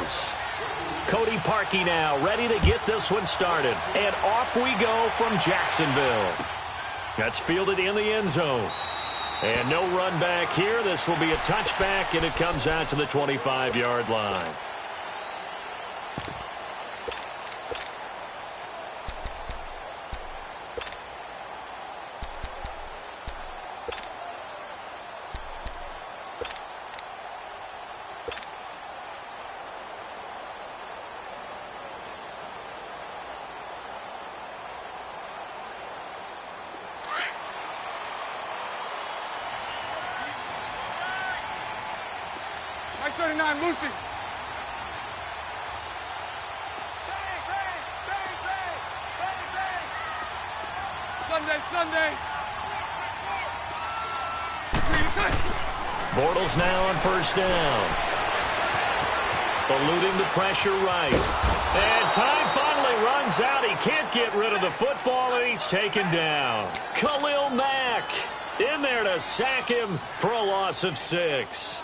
Raiders. Cody Parkey now ready to get this one started. And off we go from Jacksonville. That's fielded in the end zone. And no run back here. This will be a touchback, and it comes out to the 25-yard line. Mike 39, Lucy. Sunday. Bortles now on first down. Eluding the pressure right. And time finally runs out. He can't get rid of the football, and he's taken down. Khalil Mack in there to sack him for a loss of 6.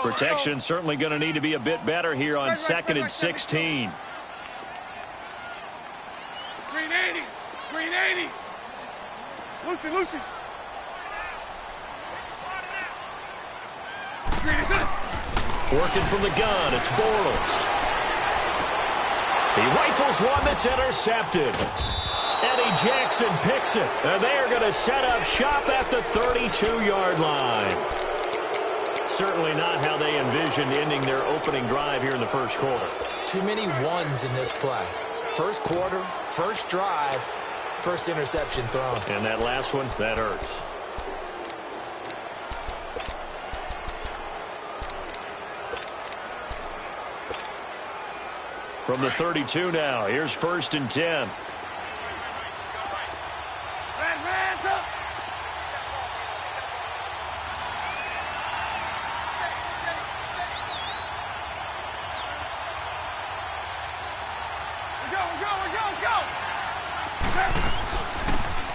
Protection certainly going to need to be a bit better here on 2nd and 16. Green 80. Lucy. Working from the gun, it's Bortles. He rifles one that's intercepted. Eddie Jackson picks it, and they're going to set up shop at the 32-yard line. Certainly not how they envisioned ending their opening drive here in the first quarter. Too many ones in this play. First quarter, first drive, first interception thrown. And that last one, that hurts. From the 32 now, here's 1st and 10.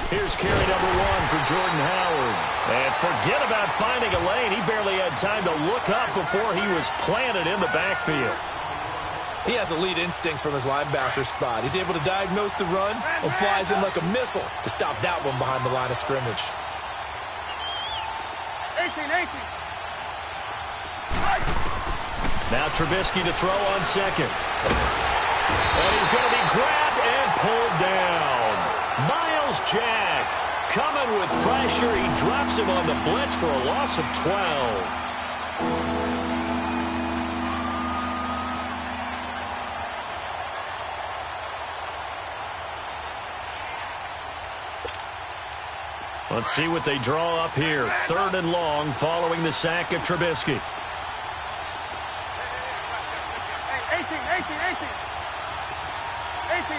Here's carry number 1 for Jordan Howard. And forget about finding a lane. He barely had time to look up before he was planted in the backfield. He has elite instincts from his linebacker spot. He's able to diagnose the run and flies in like a missile to stop that one behind the line of scrimmage. 18. Now Trubisky to throw on 2nd. And he's going to be grabbed and pulled down. Miles Jack coming with pressure. He drops him on the blitz for a loss of 12. Let's see what they draw up here. 3rd and long following the sack of Trubisky. 18.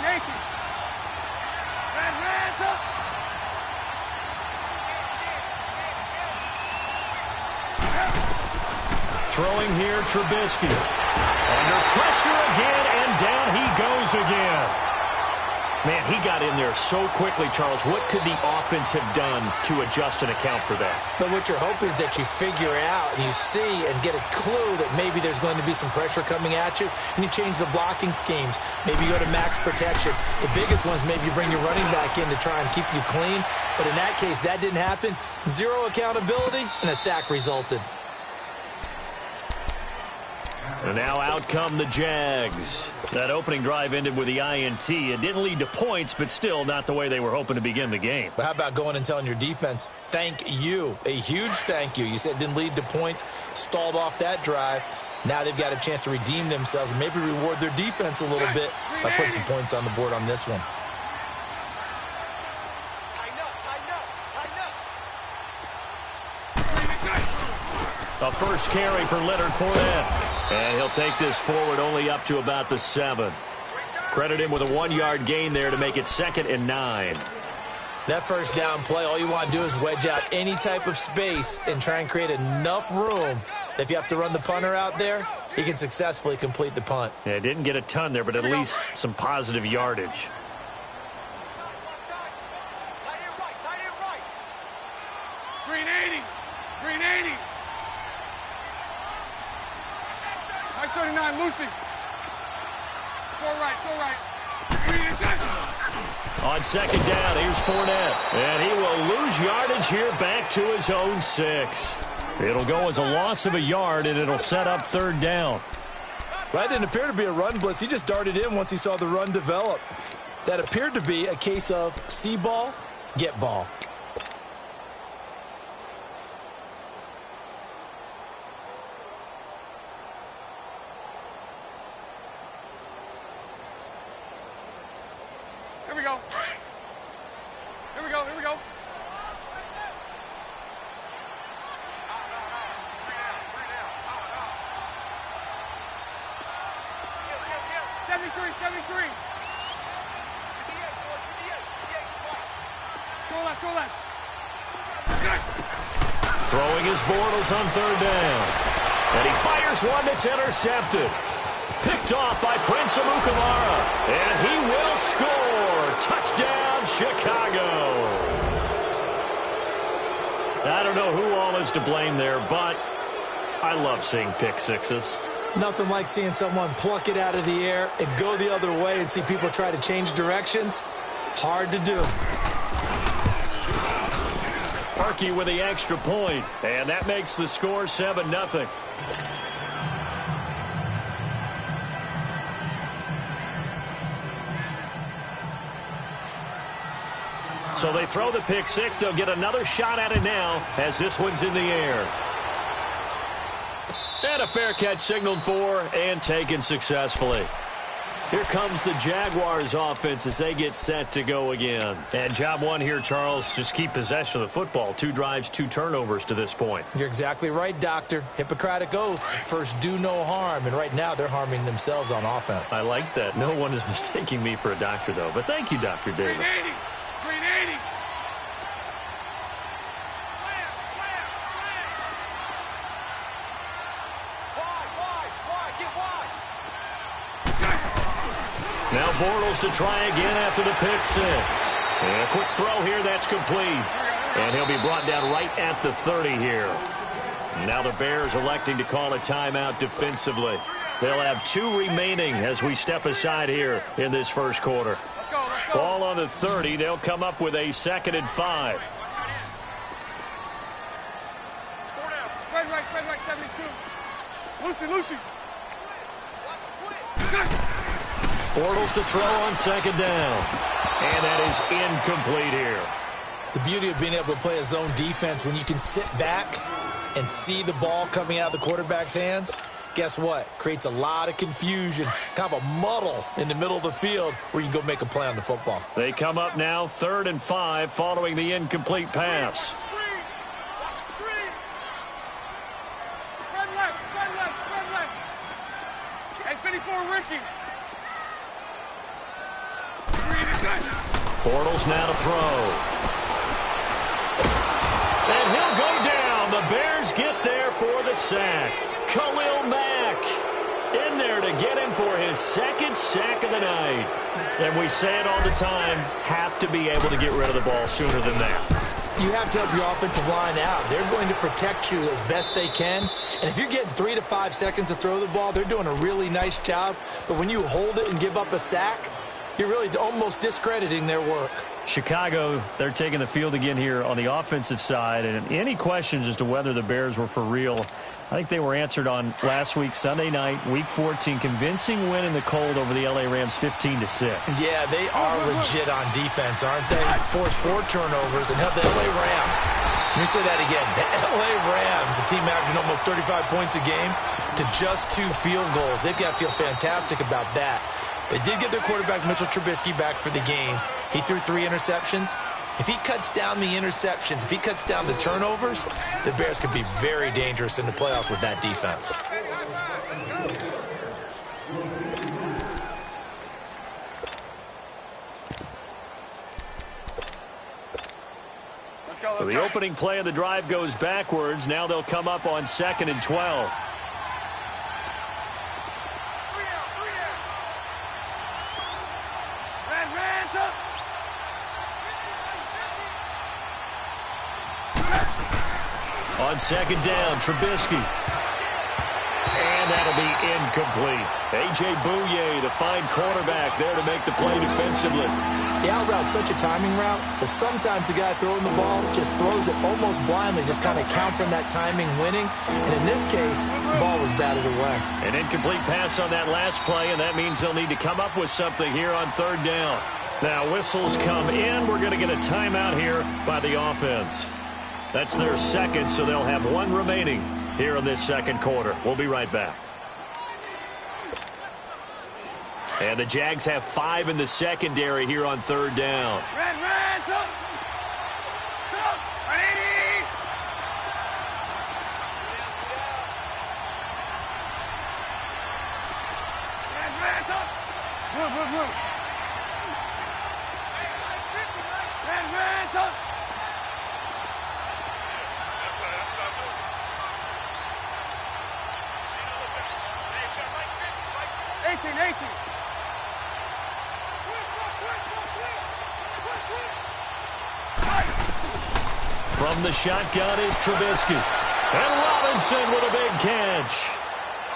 Throwing here, Trubisky. Under pressure again, and down he goes again. Man, he got in there so quickly, Charles. What could the offense have done to adjust and account for that? But what you're hoping is that you figure out and you see and get a clue that maybe there's going to be some pressure coming at you, and you change the blocking schemes. Maybe you go to max protection. The biggest one is maybe you bring your running back in to try and keep you clean. But in that case, that didn't happen. 0 accountability, and a sack resulted. And now out come the Jags. That opening drive ended with the INT. It didn't lead to points, but still not the way they were hoping to begin the game. But how about going and telling your defense, thank you, a huge thank you. You said it didn't lead to points, stalled off that drive. Now they've got a chance to redeem themselves and maybe reward their defense a little bit by putting some points on the board on this one. A first carry for Leonard Fournette. And he'll take this forward only up to about the 7. Credit him with a 1-yard gain there to make it 2nd and 9. That first down play, all you want to do is wedge out any type of space and try and create enough room that if you have to run the punter out there, he can successfully complete the punt. Yeah, didn't get a ton there, but at least some positive yardage. Green 80. Nice 39, Lucy. So right. Green inside. On second down, here's Fournette. And he will lose yardage here back to his own 6. It'll go as a loss of a yard, and it'll set up third down. That didn't appear to be a run blitz. He just darted in once he saw the run develop. That appeared to be a case of see ball, get ball. Here we go. 73. Go left. Throwing his Bortles on third down. And he fires one that's intercepted. Picked off by Prince Amukamara. And he will score. Touchdown, Chicago. I don't know who all is to blame there, but I love seeing pick sixes. Nothing like seeing someone pluck it out of the air and go the other way and see people try to change directions. Hard to do. Parkey with the extra point, and that makes the score 7-0. So they throw the pick six. They'll get another shot at it now as this one's in the air. And a fair catch signaled for and taken successfully. Here comes the Jaguars offense as they get set to go again. And job one here, Charles, just keep possession of the football. 2 drives, 2 turnovers to this point. You're exactly right, Doctor. Hippocratic oath. First, do no harm. And right now, they're harming themselves on offense. I like that. No one is mistaking me for a doctor, though. But thank you, Dr. Davis. Green 80. Now Bortles to try again after the pick six. And a quick throw here, that's complete. And he'll be brought down right at the 30 here. Now the Bears electing to call a timeout defensively. They'll have 2 remaining as we step aside here in this first quarter. Let's go. Ball on the 30. They'll come up with a 2nd and 5. Spread right, 72. Lucy. Bortles to throw on 2nd down. And that is incomplete here. The beauty of being able to play a zone defense when you can sit back and see the ball coming out of the quarterback's hands, guess what? Creates a lot of confusion, kind of a muddle in the middle of the field where you can go make a play on the football. They come up now 3rd and 5 following the incomplete pass. Spread left. And 54, Ricky. Bortles now to throw. And he'll go down. The Bears get there for the sack. Khalil Mack in there to get him for his 2nd sack of the night. And we say it all the time, have to be able to get rid of the ball sooner than that. You have to help your offensive line out. They're going to protect you as best they can. And if you're getting 3 to 5 seconds to throw the ball, they're doing a really nice job. But when you hold it and give up a sack, you're really almost discrediting their work. Chicago, they're taking the field again here on the offensive side. And any questions as to whether the Bears were for real, I think they were answered on last week, Sunday night, Week 14. Convincing win in the cold over the LA Rams 15-6. Yeah, they are legit on defense, aren't they? Forced 4 turnovers and held the LA Rams. Let me say that again. The LA Rams, the team averaging almost 35 points a game, to just 2 field goals. They've got to feel fantastic about that. They did get their quarterback, Mitchell Trubisky, back for the game. He threw 3 interceptions. If he cuts down the interceptions, if he cuts down the turnovers, the Bears could be very dangerous in the playoffs with that defense. So the opening play of the drive goes backwards. Now they'll come up on 2nd and 12. On second down, Trubisky. And that'll be incomplete. A.J. Bouye, the fine cornerback there to make the play defensively. The out route's such a timing route that sometimes the guy throwing the ball just throws it almost blindly, just kind of counts on that timing winning. And in this case, the ball was batted away. An incomplete pass on that last play, and that means they'll need to come up with something here on third down. Now whistles come in. We're going to get a timeout here by the offense. That's their second, so they'll have one remaining here in this second quarter. We'll be right back. And the Jags have 5 in the secondary here on third down. Red, top. Ready. Red, top. Move. Red, top. 18. From the shotgun is Trubisky. And Robinson with a big catch.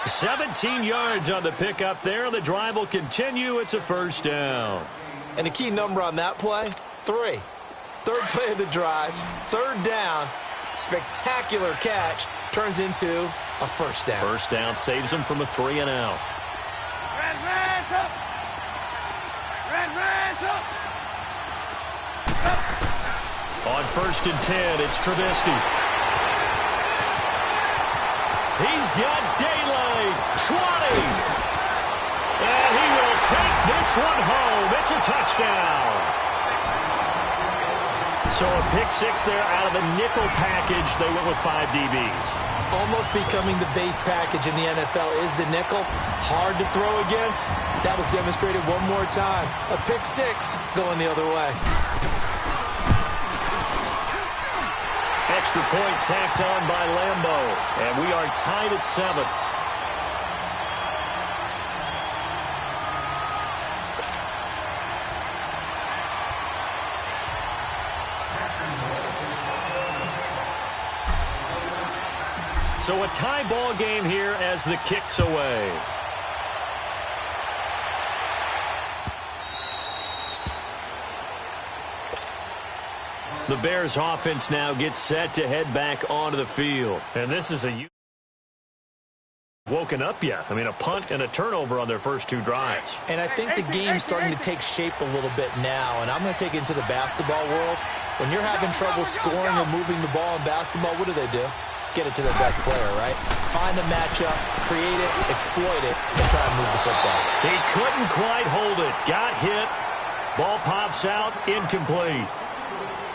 17 yards on the pickup there. The drive will continue. It's a first down. And the key number on that play, 3. Third play of the drive, third down, spectacular catch, turns into a first down. First down saves them from a 3-and-out. Red, top. On first and 10, it's Trubisky. He's got daylight. 20. And he will take this one home. It's a touchdown. So a pick 6 there out of the nickel package. They went with 5 DBs. Almost becoming the base package in the NFL is the nickel. Hard to throw against. That was demonstrated one more time. A pick 6 going the other way. Extra point tacked on by Lambeau. And we are tied at 7. So a tie ball game here as the kick's away. The Bears offense now gets set to head back onto the field. And this is a woken up yet. I mean, a punt and a turnover on their first 2 drives. And I think the game's starting to take shape a little bit now. And I'm going to take it into the basketball world. When you're having trouble scoring or moving the ball in basketball, what do? Get it to their best player, right? Find a matchup, create it, exploit it, and try and move the football. He couldn't quite hold it. Got hit. Ball pops out. Incomplete.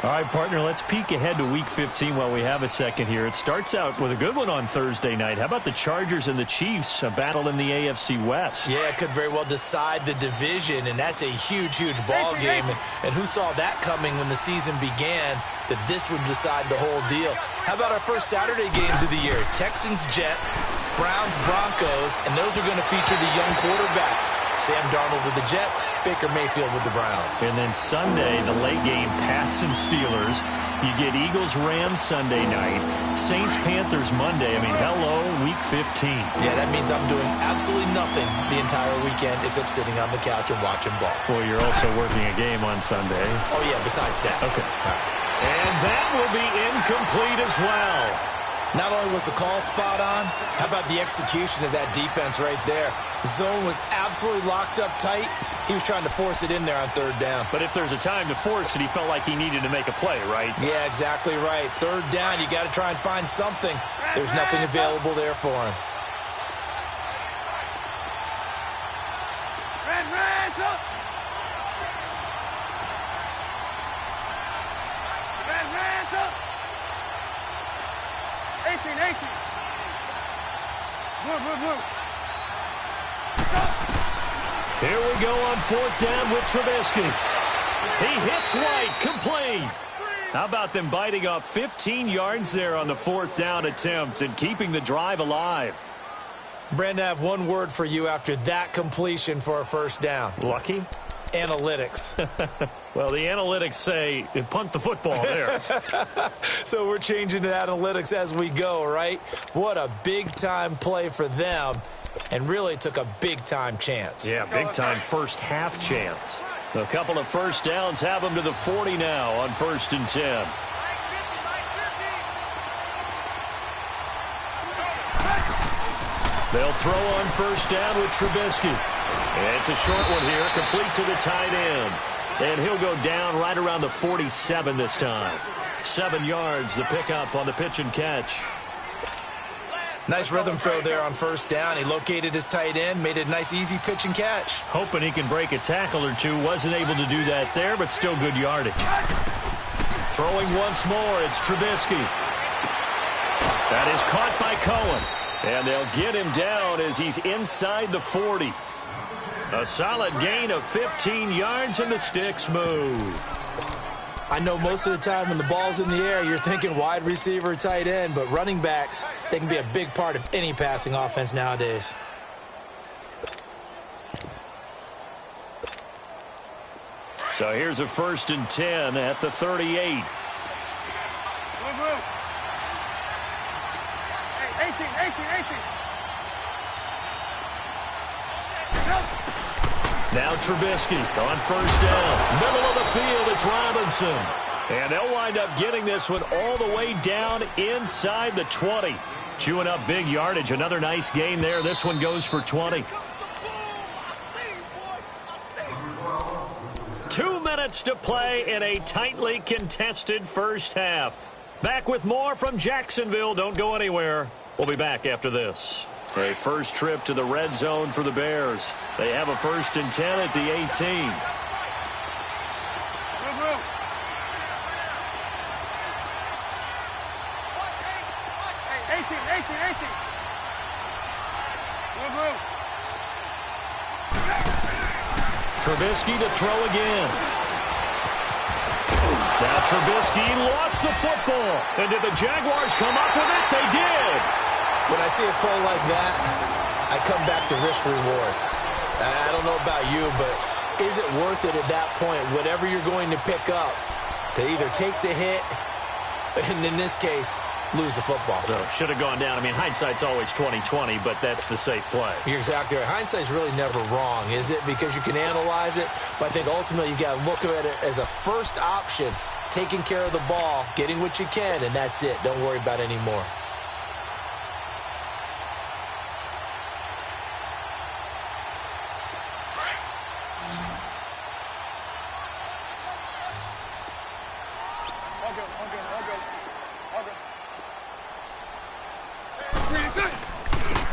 All right, partner, let's peek ahead to Week 15 while we have a second here. It starts out with a good one on Thursday night. How about the Chargers and the Chiefs, a battle in the AFC West? Yeah, it could very well decide the division, and that's a huge, huge ball game. And who saw that coming when the season began, that this would decide the whole deal? How about our first Saturday games of the year? Texans, Jets, Browns, Broncos, and those are going to feature the young quarterbacks. Sam Darnold with the Jets, Baker Mayfield with the Browns. And then Sunday, the late game, Pats and Steelers. You get Eagles, Rams Sunday night, Saints, Panthers Monday. I mean, hello, Week 15. Yeah, that means I'm doing absolutely nothing the entire weekend except sitting on the couch and watching ball. Well, you're also working a game on Sunday. Oh, yeah, besides that. Okay. And that will be incomplete as well. Not only was the call spot on, how about the execution of that defense right there? The zone was absolutely locked up tight. He was trying to force it in there on third down. But if there's a time to force it, he felt like he needed to make a play, right? Yeah, exactly right. Third down, you got to try and find something. There's nothing available there for him. Red, up. Red, up. 18. Move. Here we go on fourth down with Trubisky. He hits White, complete. How about them biting off 15 yards there on the fourth down attempt and keeping the drive alive? Brandon, I have one word for you after that completion for a first down. Lucky? Analytics. Well, the analytics say punt the football there. So we're changing the analytics as we go, right? What a big-time play for them, and really took a big-time chance. Yeah, big-time first-half chance. A couple of first downs have them to the 40 now on 1st and 10. They'll throw on first down with Trubisky. And it's a short one here, complete to the tight end. And he'll go down right around the 47 this time. 7 yards, the pickup on the pitch and catch. Nice rhythm throw there on first down. He located his tight end, made it a nice, easy pitch and catch. Hoping he can break a tackle or two. Wasn't able to do that there, but still good yardage. Throwing once more, it's Trubisky. That is caught by Cohen. And they'll get him down as he's inside the 40. A solid gain of 15 yards, and the sticks move. I know most of the time when the ball's in the air, you're thinking wide receiver, tight end, but running backs, they can be a big part of any passing offense nowadays. So here's a 1st and 10 at the 38. Hey, 18. Now Trubisky on first down. Middle of the field, it's Robinson. And they'll wind up getting this one all the way down inside the 20. Chewing up big yardage. Another nice gain there. This one goes for 20. 2 minutes to play in a tightly contested first half. Back with more from Jacksonville. Don't go anywhere. We'll be back after this. A first trip to the red zone for the Bears. They have a 1st and 10 at the 18. 18. Trubisky to throw again. Now Trubisky lost the football. And did the Jaguars come up with it? They did. When I see a play like that, I come back to risk-reward. I don't know about you, but is it worth it at that point, whatever you're going to pick up, to either take the hit, and in this case, lose the football? So should have gone down. I mean, hindsight's always 20/20, but that's the safe play. You're exactly right. Hindsight's really never wrong, is it? Because you can analyze it, but I think ultimately you got to look at it as a first option, taking care of the ball, getting what you can, and that's it. Don't worry about any more.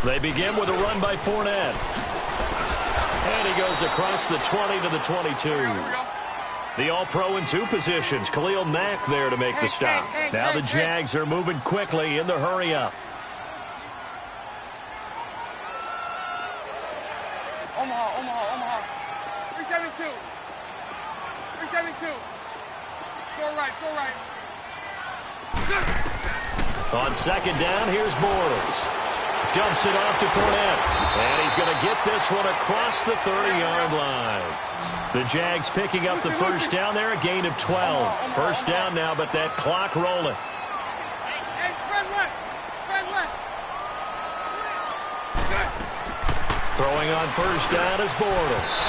They begin with a run by Fournette. And he goes across the 20 to the 22. The All-Pro in 2 positions. Khalil Mack there to make the stop. Now the Jags are moving quickly in the hurry-up. Omaha. 372. So right. On second down, here's Bortles. Dumps it off to Fournette. And he's going to get this one across the 30-yard line. The Jags picking up the first down there, a gain of 12. First down now, but that clock rolling. Hey, spread left. Throwing on first down is Bortles.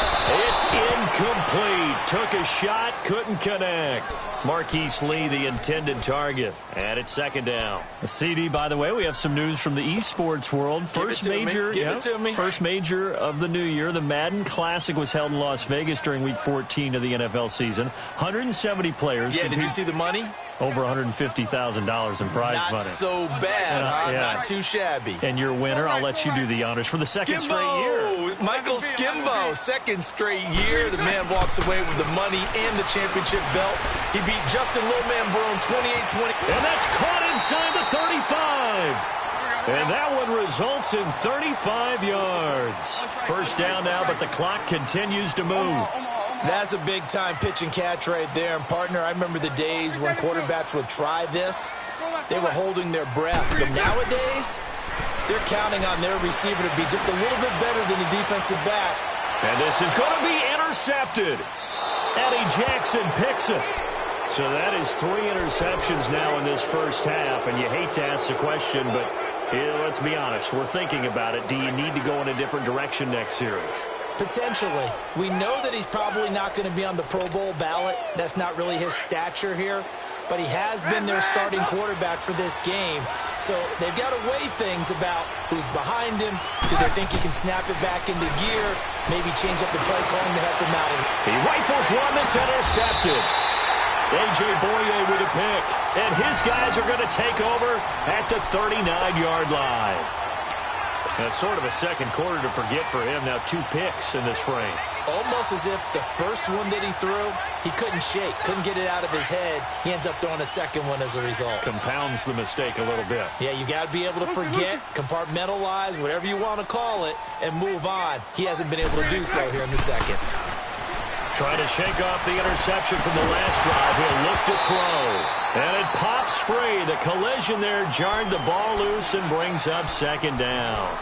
It's incomplete. Took a shot, couldn't connect. Marquise Lee, the intended target. And it's second down. A CD, by the way, we have some news from the esports world. First major of the new year. The Madden Classic was held in Las Vegas during Week 14 of the NFL season. 170 players. Yeah, did you see the money? Over $150,000 in prize money. Not so bad, huh? Yeah. Not too shabby. And your winner, I'll let you do the honors for the second straight year. Michael Skimbo, second straight year. The man walks away with the money and the championship belt. He beat Justin Lowman Brown 28-20. And that's caught inside the 35. And that one results in 35 yards. First down now, but the clock continues to move. That's a big-time pitch and catch right there. And, partner, I remember the days when quarterbacks would try this. They were holding their breath. But nowadays, they're counting on their receiver to be just a little bit better than the defensive back. And this is going to be intercepted. Eddie Jackson picks it. So that is 3 interceptions now in this first half, and you hate to ask the question, but let's be honest. We're thinking about it. Do you need to go in a different direction next series? Potentially. We know that he's probably not going to be on the Pro Bowl ballot. That's not really his stature here. But he has been their starting quarterback for this game. So they've got to weigh things about who's behind him. Do they think he can snap it back into gear? Maybe change up the play calling to help him out. He rifles one that's intercepted. A.J. Boye with a pick. And his guys are going to take over at the 39-yard line. That's sort of a second quarter to forget for him. Now 2 picks in this frame. Almost as if the first one that he threw, he couldn't shake, couldn't get it out of his head. He ends up throwing a second one as a result. Compounds the mistake a little bit. Yeah, you got to be able to forget, compartmentalize, whatever you want to call it, and move on. He hasn't been able to do so here in the second. Trying to shake off the interception from the last drive. He'll look to throw. And it pops free. The collision there jarred the ball loose and brings up second down.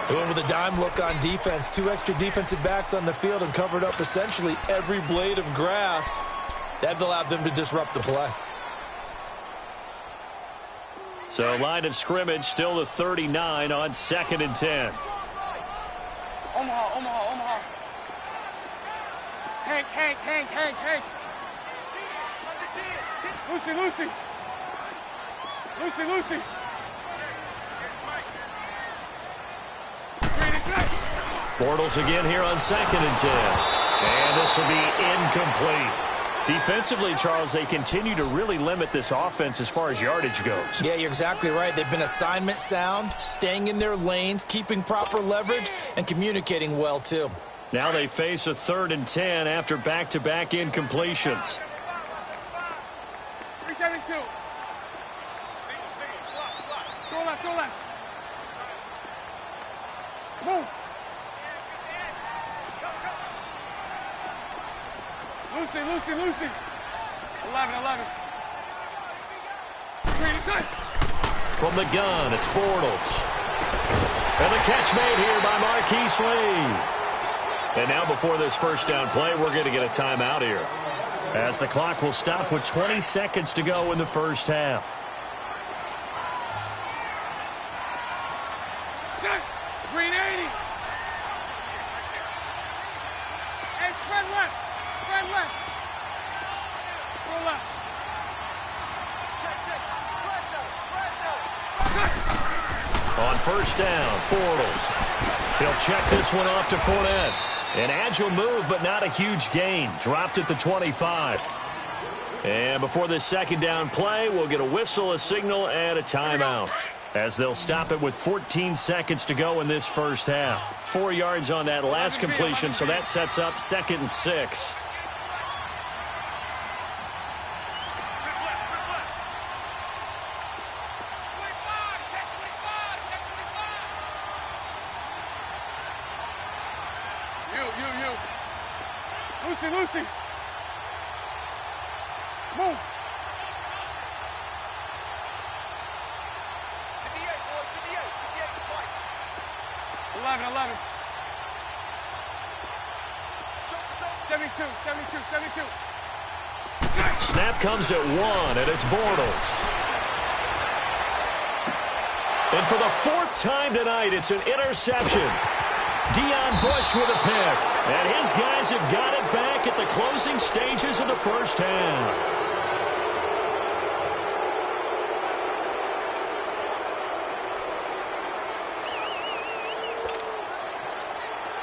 Going with a dime look on defense. 2 extra defensive backs on the field and covered up essentially every blade of grass. That allowed them to disrupt the play. So line of scrimmage still the 39 on 2nd and 10. Omaha. Hank. Lucy. Bortles again here on 2nd and 10. And this will be incomplete. Defensively, Charles, they continue to really limit this offense as far as yardage goes. Yeah, you're exactly right. They've been assignment sound, staying in their lanes, keeping proper leverage, and communicating well, too. Now they face a 3rd and 10 after back-to-back incompletions. 372. Go left. Move. Lucy. 11. From the gun, it's Bortles. And the catch made here by Marquise Lee. And now before this first down play, we're going to get a timeout here, as the clock will stop with 20 seconds to go in the first half. Green 80. Hey, spread left. Go left. Check. On first down, Bortles. He'll check this one off to Fournette. An agile move, but not a huge gain. Dropped at the 25. And before this second down play, we'll get a whistle, a signal, and a timeout, as they'll stop it with 14 seconds to go in this first half. 4 yards on that last completion, so that sets up 2nd and 6. You. Lucy. Move. 11. 72. Snap comes at 1, and it's Bortles. And for the 4th time tonight, it's an interception. Deion Bush with a pick. And his guys have got it back at the closing stages of the first half.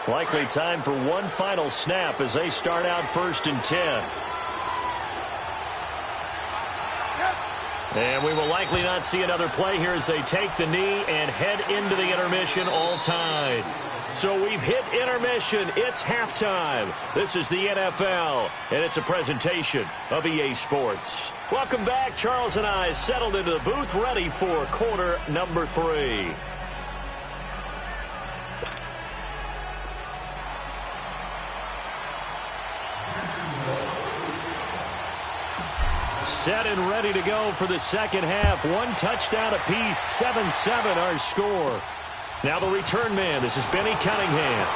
Likely time for one final snap as they start out 1st and 10. And we will likely not see another play here as they take the knee and head into the intermission all tied. So we've hit intermission. It's halftime. This is the NFL, and it's a presentation of EA Sports. Welcome back. Charles and I settled into the booth, ready for quarter number 3. Set and ready to go for the second half. 1 touchdown apiece, 7-7 our score. Now the return man. This is Benny Cunningham.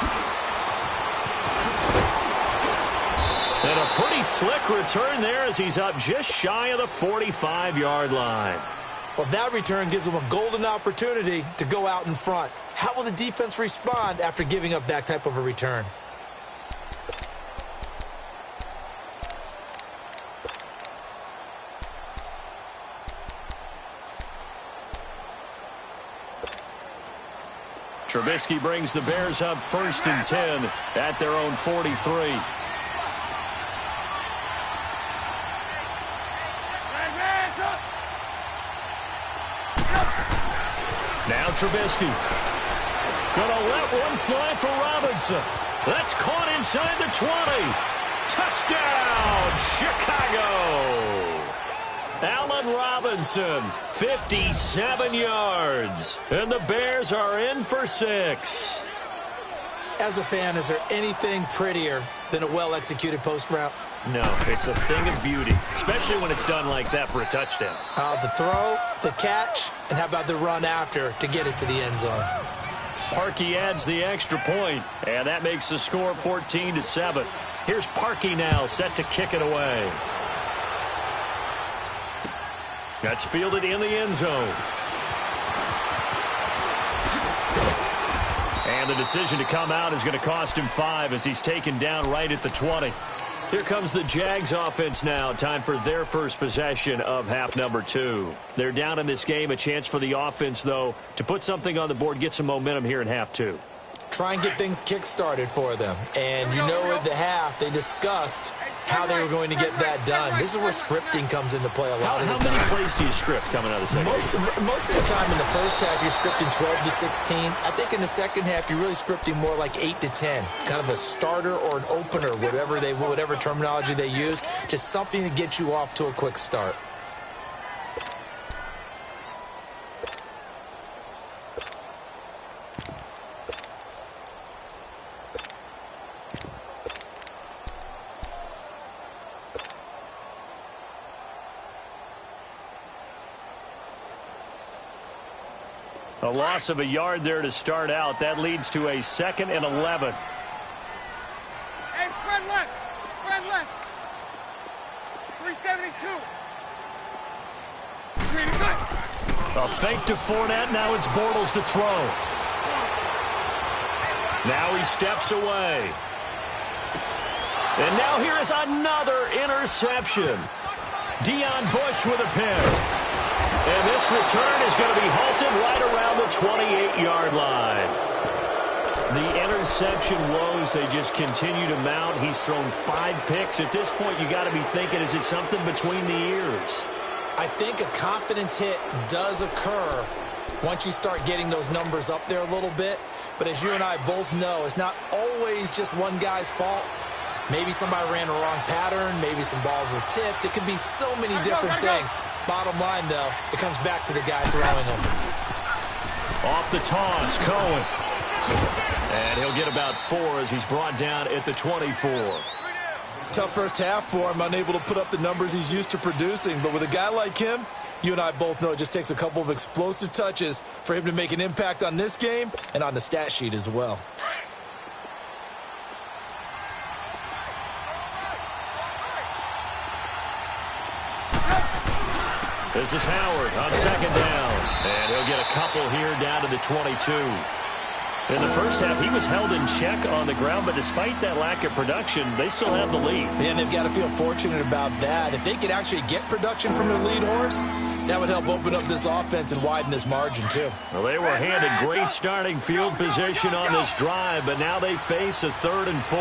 And a pretty slick return there as he's up just shy of the 45-yard line. Well, that return gives them a golden opportunity to go out in front. How will the defense respond after giving up that type of a return? Trubisky brings the Bears up 1st and 10 at their own 43. Now Trubisky. Gonna let one fly for Robinson. That's caught inside the 20. Touchdown, Chicago. Allen Robinson, 57 yards. And the Bears are in for 6. As a fan, is there anything prettier than a well-executed post route? No, it's a thing of beauty, especially when it's done like that for a touchdown. The throw, the catch, and how about the run after to get it to the end zone? Parkey adds the extra point, and that makes the score 14-7. Here's Parkey now, set to kick it away. That's fielded in the end zone. And the decision to come out is going to cost him 5 as he's taken down right at the 20. Here comes the Jags offense now. Time for their first possession of half number 2. They're down in this game. A chance for the offense, though, to put something on the board, get some momentum here in half 2. Try and get things kick-started for them. And you know at the half, they discussed how they were going to get that done. This is where scripting comes into play a lot of the time. How many plays do you script coming out of the second half? Most of the time in the first half, you're scripting 12 to 16. I think in the second half, you're really scripting more like 8 to 10. Kind of a starter or an opener, whatever terminology they use. Just something to get you off to a quick start. A loss of a yard there to start out. That leads to a 2nd and 11. Hey, spread left. Spread left. 372. A fake to Fournette. Now it's Bortles to throw. Now he steps away. And now here is another interception. Deion Bush with a pick. And this return is going to be halted right around the 28-yard line. The interception woes, they just continue to mount. He's thrown 5 picks. At this point, you got to be thinking, is it something between the ears? I think a confidence hit does occur once you start getting those numbers up there a little bit. But as you and I both know, it's not always just one guy's fault. Maybe somebody ran the wrong pattern. Maybe some balls were tipped. It could be so many different things. Bottom line, though, it comes back to the guy throwing them. Off the toss, Cohen. And he'll get about 4 as he's brought down at the 24. Tough first half for him, unable to put up the numbers he's used to producing. But with a guy like him, you and I both know it just takes a couple of explosive touches for him to make an impact on this game and on the stat sheet as well. This is Howard on 2nd down. And he'll get a couple here down to the 22. In the first half, he was held in check on the ground, but despite that lack of production, they still have the lead. And they've got to feel fortunate about that. If they could actually get production from their lead horse, that would help open up this offense and widen this margin, too. Well, they were handed great starting field position on this drive, but now they face a 3rd and 4.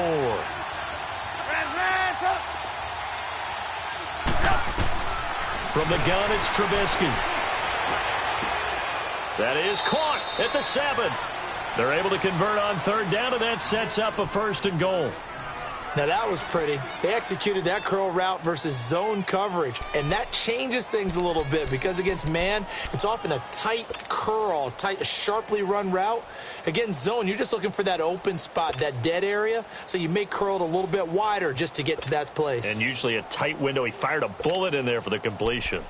From the gun, it's Trubisky. That is caught at the 7. They're able to convert on 3rd down, and that sets up a 1st and goal. Now, that was pretty. They executed that curl route versus zone coverage, and that changes things a little bit because against man, it's often a tight curl, tight, sharply run route. Against zone, you're just looking for that open spot, that dead area, so you may curl it a little bit wider just to get to that place. And usually a tight window. He fired a bullet in there for the completion.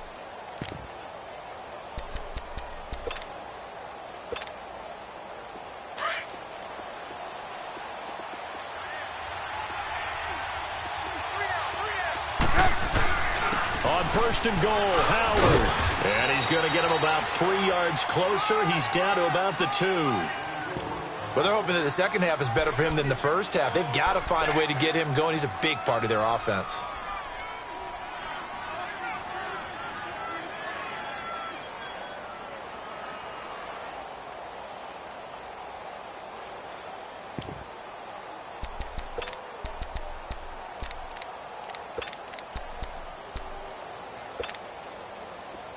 first and goal. Howard. And he's going to get him about 3 yards closer. He's down to about the 2. Well, they're hoping that the second half is better for him than the first half. They've got to find a way to get him going. He's a big part of their offense.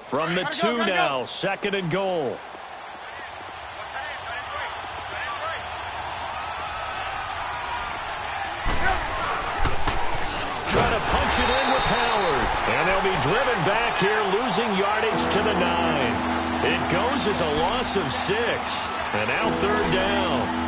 From the 2 now, second and goal. Trying to punch it in with Howard. And they'll be driven back here, losing yardage to the 9. It goes as a loss of 6. And now third down.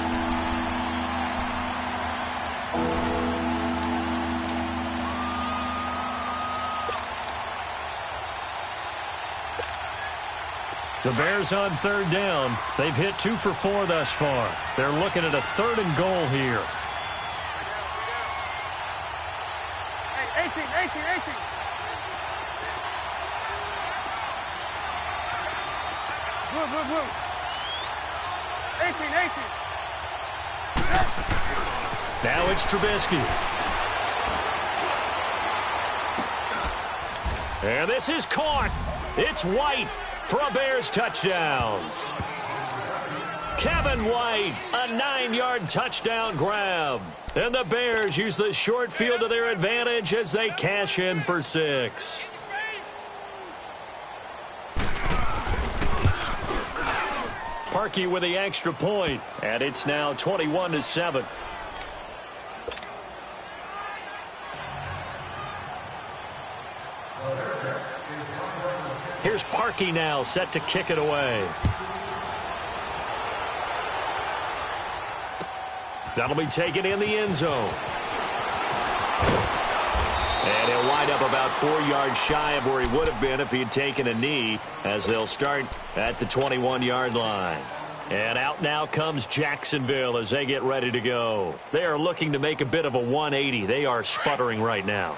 The Bears on third down. They've hit 2 for 4 thus far. They're looking at a third and goal here. Hey, 18. Move. 18. Now it's Trubisky. And this is caught. It's White for a Bears touchdown. Kevin White, a 9-yard touchdown grab. And the Bears use the short field to their advantage as they cash in for 6. Parkey with the extra point, and it's now 21-7. Here's Parkey now, set to kick it away. That'll be taken in the end zone. And he'll wind up about 4 yards shy of where he would have been if he had taken a knee, as they'll start at the 21-yard line. And out now comes Jacksonville as they get ready to go. They are looking to make a bit of a 180. They are sputtering right now.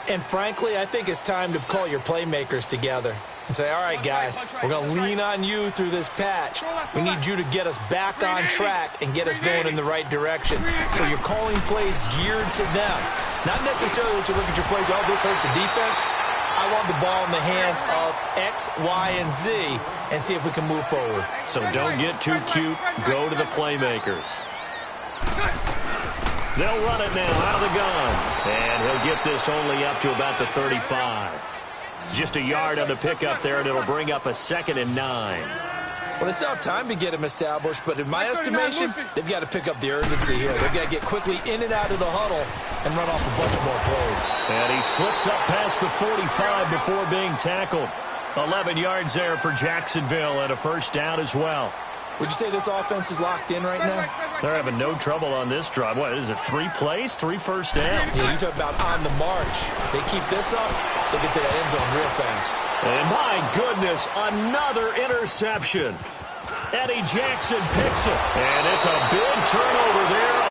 And frankly, I think it's time to call your playmakers together and say, all right, guys, we're going to lean on you through this patch. We need you to get us back on track and get us going in the right direction. So you're calling plays geared to them. Not necessarily what you look at your plays, oh, this hurts the defense. I want the ball in the hands of X, Y, and Z and see if we can move forward. So don't get too cute. Go to the playmakers. They'll run it now out of the gun. And he'll get this only up to about the 35. Just a yard on the pickup there, and it'll bring up a 2nd and 9. Well, they still have time to get him established, but in my estimation, they've got to pick up the urgency here. They've got to get quickly in and out of the huddle and run off a bunch more plays. And he slips up past the 45 before being tackled. 11 yards there for Jacksonville and a first down as well. Would you say this offense is locked in right now? They're having no trouble on this drive. What is it, 3 plays, 3 first downs? Yeah, you talk about on the march. They keep this up, they get to that end zone real fast. And my goodness, another interception. Eddie Jackson picks it. And it's a big turnover there